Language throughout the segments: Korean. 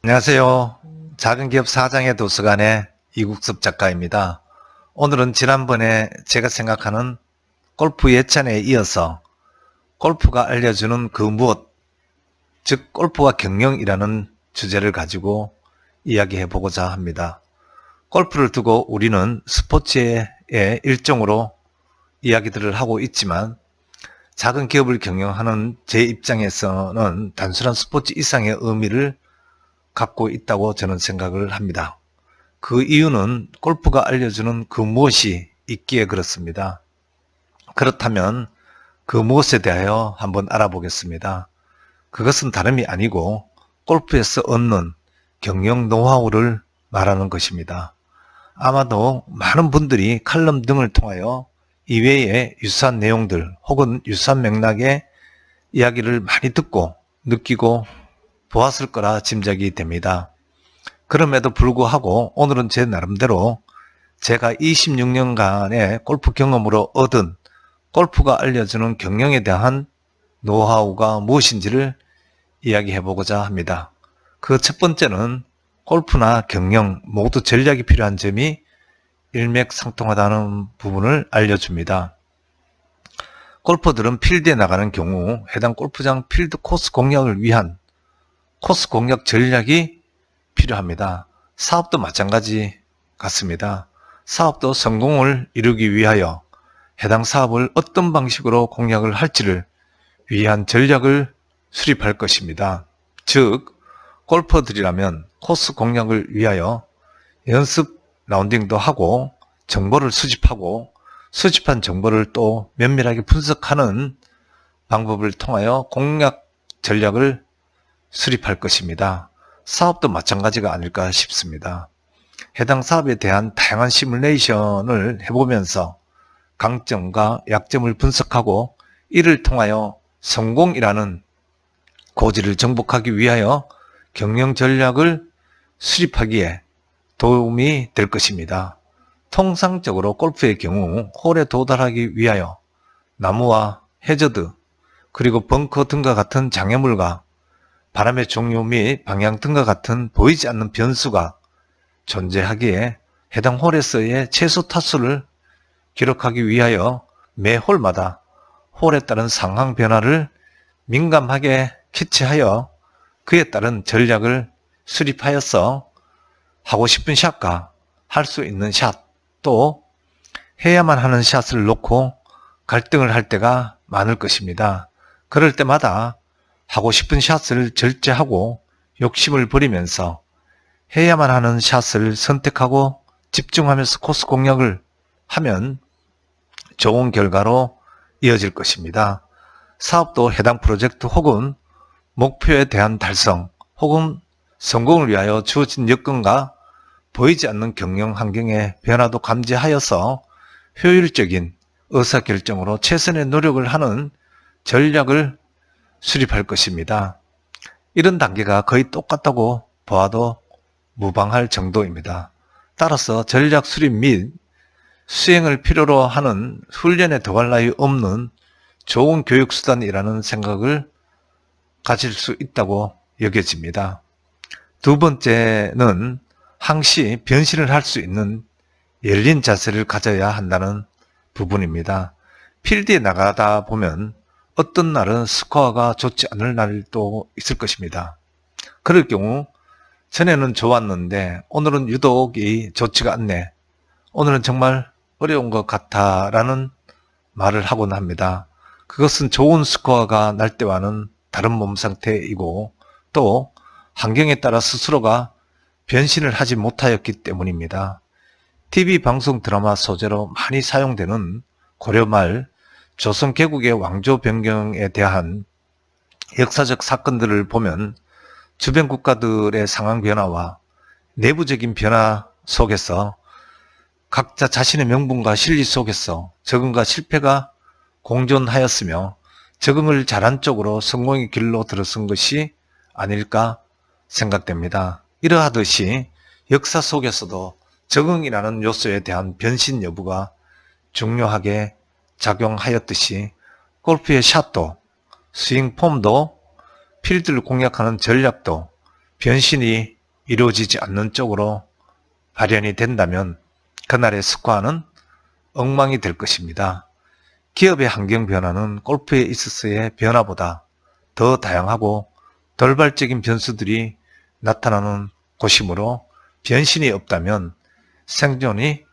안녕하세요. 작은기업 사장의 도서관의 이국섭 작가입니다. 오늘은 지난번에 제가 생각하는 골프 예찬에 이어서 골프가 알려주는 그 무엇, 즉 골프와 경영이라는 주제를 가지고 이야기해 보고자 합니다. 골프를 두고 우리는 스포츠의 일종으로 이야기들을 하고 있지만 작은 기업을 경영하는 제 입장에서는 단순한 스포츠 이상의 의미를 갖고 있다고 저는 생각을 합니다. 그 이유는 골프가 알려주는 그 무엇이 있기에 그렇습니다. 그렇다면 그 무엇에 대하여 한번 알아보겠습니다. 그것은 다름이 아니고 골프에서 얻는 경영 노하우를 말하는 것입니다. 아마도 많은 분들이 칼럼 등을 통하여 이외의 유사한 내용들 혹은 유사한 맥락의 이야기를 많이 듣고 느끼고 보았을 거라 짐작이 됩니다. 그럼에도 불구하고 오늘은 제 나름대로 제가 26년간의 골프 경험으로 얻은 골프가 알려주는 경영에 대한 노하우가 무엇인지를 이야기해 보고자 합니다. 그 첫 번째는 골프나 경영 모두 전략이 필요한 점이 일맥상통하다는 부분을 알려줍니다. 골퍼들은 필드에 나가는 경우 해당 골프장 필드 코스 공략을 위한 코스 공략 전략이 필요합니다. 사업도 마찬가지 같습니다. 사업도 성공을 이루기 위하여 해당 사업을 어떤 방식으로 공략을 할지를 위한 전략을 수립할 것입니다. 즉 골퍼들이라면 코스 공략을 위하여 연습 라운딩도 하고 정보를 수집하고 수집한 정보를 또 면밀하게 분석하는 방법을 통하여 공략 전략을 수립할 것입니다. 사업도 마찬가지가 아닐까 싶습니다. 해당 사업에 대한 다양한 시뮬레이션을 해보면서 강점과 약점을 분석하고 이를 통하여 성공이라는 고지를 정복하기 위하여 경영 전략을 수립하기에 도움이 될 것입니다. 통상적으로 골프의 경우 홀에 도달하기 위하여 나무와 해저드 그리고 벙커 등과 같은 장애물과 바람의 종류 및 방향 등과 같은 보이지 않는 변수가 존재하기에 해당 홀에서의 최소 타수를 기록하기 위하여 매 홀마다 홀에 따른 상황 변화를 민감하게 캐치하여 그에 따른 전략을 수립하여서 하고 싶은 샷과 할 수 있는 샷, 또 해야만 하는 샷을 놓고 갈등을 할 때가 많을 것입니다. 그럴 때마다 하고 싶은 샷을 절제하고 욕심을 버리면서 해야만 하는 샷을 선택하고 집중하면서 코스 공략을 하면 좋은 결과로 이어질 것입니다. 사업도 해당 프로젝트 혹은 목표에 대한 달성 혹은 성공을 위하여 주어진 여건과 보이지 않는 경영 환경의 변화도 감지하여서 효율적인 의사결정으로 최선의 노력을 하는 전략을 수립할 것입니다. 이런 단계가 거의 똑같다고 보아도 무방할 정도입니다. 따라서 전략 수립 및 수행을 필요로 하는 훈련에 더할 나위 없는 좋은 교육수단이라는 생각을 가질 수 있다고 여겨집니다. 두 번째는 항시 변신을 할 수 있는 열린 자세를 가져야 한다는 부분입니다. 필드에 나가다 보면 어떤 날은 스코어가 좋지 않을 날도 있을 것입니다. 그럴 경우 전에는 좋았는데 오늘은 유독이 좋지가 않네. 오늘은 정말 어려운 것 같아 라는 말을 하곤 합니다. 그것은 좋은 스코어가 날 때와는 다른 몸 상태이고 또 환경에 따라 스스로가 변신을 하지 못하였기 때문입니다. TV 방송 드라마 소재로 많이 사용되는 고려 말 조선 개국의 왕조 변경에 대한 역사적 사건들을 보면 주변 국가들의 상황 변화와 내부적인 변화 속에서 각자 자신의 명분과 실리 속에서 적응과 실패가 공존하였으며 적응을 잘한 쪽으로 성공의 길로 들어선 것이 아닐까 생각됩니다. 이러하듯이 역사 속에서도 적응이라는 요소에 대한 변신 여부가 중요하게 작용하였듯이 골프의 샷도 스윙 폼도 필드를 공략하는 전략도 변신이 이루어지지 않는 쪽으로 발현이 된다면 그날의 스코어는 엉망이 될 것입니다. 기업의 환경 변화는 골프에 있어서의 변화보다 더 다양하고 돌발적인 변수들이 나타나는 곳이므로 변신이 없다면 생존이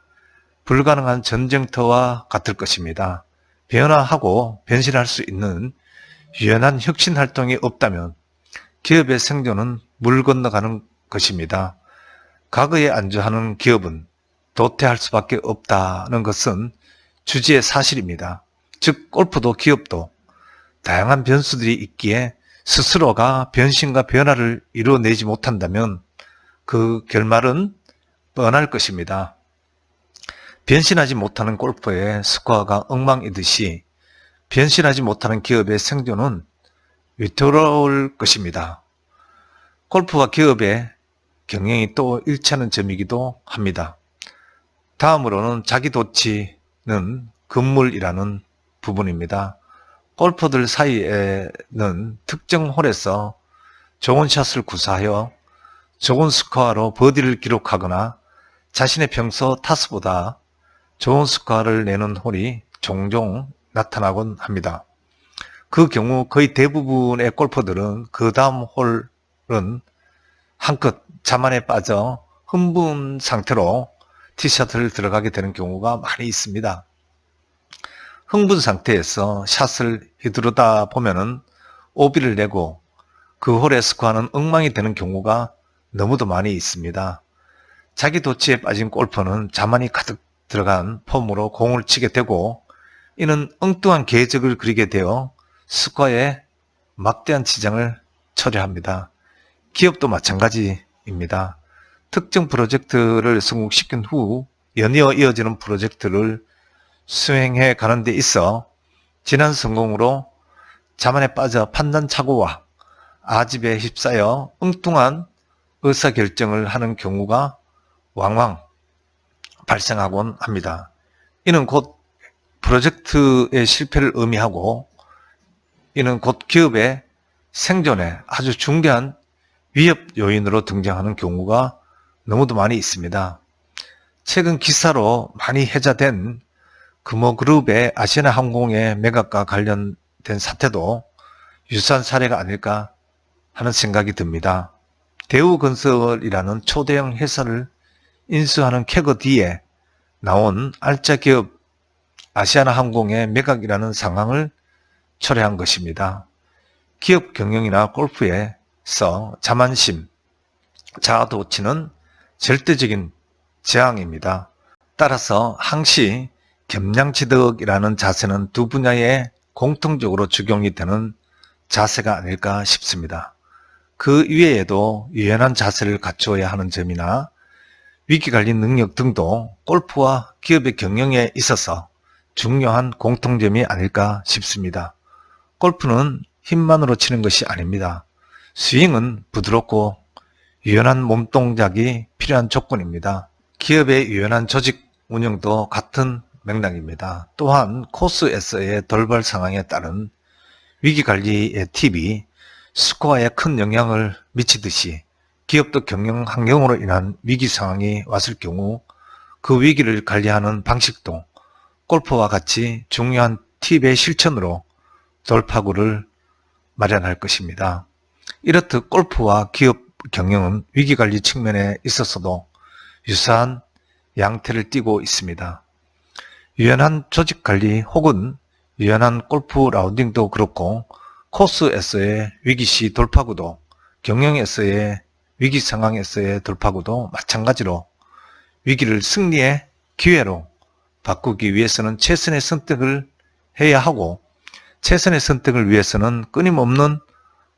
불가능한 전쟁터와 같을 것입니다. 변화하고 변신할 수 있는 유연한 혁신 활동이 없다면 기업의 생존은 물 건너가는 것입니다. 과거에 안주하는 기업은 도태할 수밖에 없다는 것은 주지의 사실입니다. 즉 골프도 기업도 다양한 변수들이 있기에 스스로가 변신과 변화를 이루어내지 못한다면 그 결말은 뻔할 것입니다. 변신하지 못하는 골퍼의 스코어가 엉망이듯이 변신하지 못하는 기업의 생존은 위태로울 것입니다. 골프와 기업의 경영이 또 일치하는 점이기도 합니다. 다음으로는 자기도취는 금물이라는 부분입니다. 골퍼들 사이에는 특정 홀에서 좋은 샷을 구사하여 좋은 스코어로 버디를 기록하거나 자신의 평소 타수보다 좋은 스코어를 내는 홀이 종종 나타나곤 합니다. 그 경우 거의 대부분의 골퍼들은 그 다음 홀은 한껏 자만에 빠져 흥분 상태로 티샷을 들어가게 되는 경우가 많이 있습니다. 흥분 상태에서 샷을 휘두르다 보면은 오비를 내고 그 홀의 스코어는 엉망이 되는 경우가 너무도 많이 있습니다. 자기 도취에 빠진 골퍼는 자만이 가득 들어간 폼으로 공을 치게 되고 이는 엉뚱한 궤적을 그리게 되어 스코어에 막대한 지장을 초래합니다. 기업도 마찬가지입니다. 특정 프로젝트를 성공시킨 후 연이어 이어지는 프로젝트를 수행해 가는 데 있어 지난 성공으로 자만에 빠져 판단착오와 아집에 휩싸여 엉뚱한 의사결정을 하는 경우가 왕왕 발생하곤 합니다. 이는 곧 프로젝트의 실패를 의미하고 이는 곧 기업의 생존에 아주 중대한 위협 요인으로 등장하는 경우가 너무도 많이 있습니다. 최근 기사로 많이 회자된 금호그룹의 아시아나항공의 매각과 관련된 사태도 유사한 사례가 아닐까 하는 생각이 듭니다. 대우건설이라는 초대형 회사를 인수하는 캐거 뒤에 나온 알짜 기업 아시아나항공의 매각이라는 상황을 초래한 것입니다. 기업 경영이나 골프에서 자만심, 자아도취는 절대적인 재앙입니다. 따라서 항시 겸양지덕이라는 자세는 두 분야에 공통적으로 적용이 되는 자세가 아닐까 싶습니다. 그 이외에도 유연한 자세를 갖추어야 하는 점이나 위기관리 능력 등도 골프와 기업의 경영에 있어서 중요한 공통점이 아닐까 싶습니다. 골프는 힘만으로 치는 것이 아닙니다. 스윙은 부드럽고 유연한 몸동작이 필요한 조건입니다. 기업의 유연한 조직 운영도 같은 맥락입니다. 또한 코스에서의 돌발 상황에 따른 위기관리의 팁이 스코어에 큰 영향을 미치듯이 기업도 경영 환경으로 인한 위기 상황이 왔을 경우 그 위기를 관리하는 방식도 골프와 같이 중요한 팁의 실천으로 돌파구를 마련할 것입니다. 이렇듯 골프와 기업 경영은 위기관리 측면에 있어서도 유사한 양태를 띠고 있습니다. 유연한 조직관리 혹은 유연한 골프 라운딩도 그렇고 코스에서의 위기시 돌파구도 경영에서의 위기 상황에서의 돌파구도 마찬가지로 위기를 승리의 기회로 바꾸기 위해서는 최선의 선택을 해야 하고 최선의 선택을 위해서는 끊임없는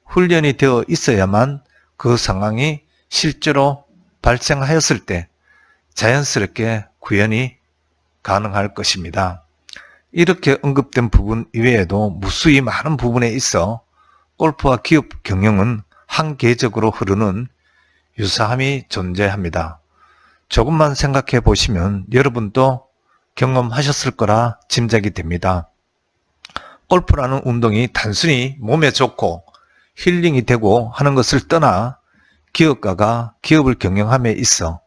훈련이 되어 있어야만 그 상황이 실제로 발생하였을 때 자연스럽게 구현이 가능할 것입니다. 이렇게 언급된 부분 이외에도 무수히 많은 부분에 있어 골프와 기업 경영은 한계적으로 흐르는 유사함이 존재합니다. 조금만 생각해 보시면 여러분도 경험하셨을 거라 짐작이 됩니다. 골프라는 운동이 단순히 몸에 좋고 힐링이 되고 하는 것을 떠나 기업가가 기업을 경영함에 있어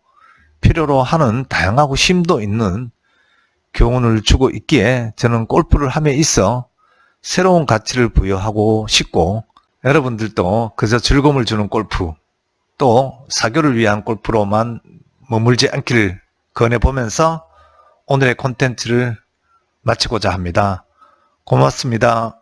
필요로 하는 다양하고 심도 있는 교훈을 주고 있기에 저는 골프를 함에 있어 새로운 가치를 부여하고 싶고, 여러분들도 그저 즐거움을 주는 골프, 또 사교를 위한 골프로만 머물지 않기를 권해보면서 오늘의 콘텐츠를 마치고자 합니다. 고맙습니다.